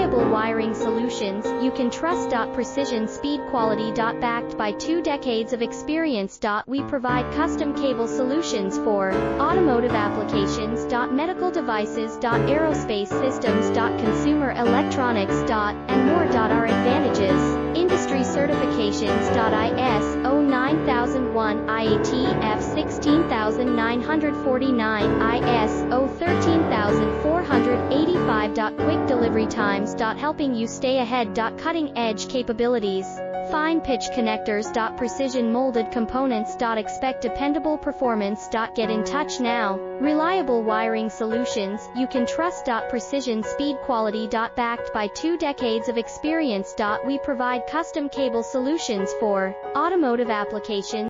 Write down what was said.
Reliable wiring solutions you can trust. Precision speed quality. Backed by 2 decades of experience. We provide custom cable solutions for automotive applications. Medical devices. Aerospace systems. Consumer electronics. And more. Our advantages: industry certifications. ISO 9001, IATF 16949, ISO 13485. Quick delivery times. Helping you stay ahead. Cutting edge capabilities. Fine pitch connectors. Precision molded components. Expect dependable performance. Get in touch now. Reliable wiring solutions you can trust. Precision speed quality. Backed by 2 decades of experience. We provide custom cable solutions for automotive applications.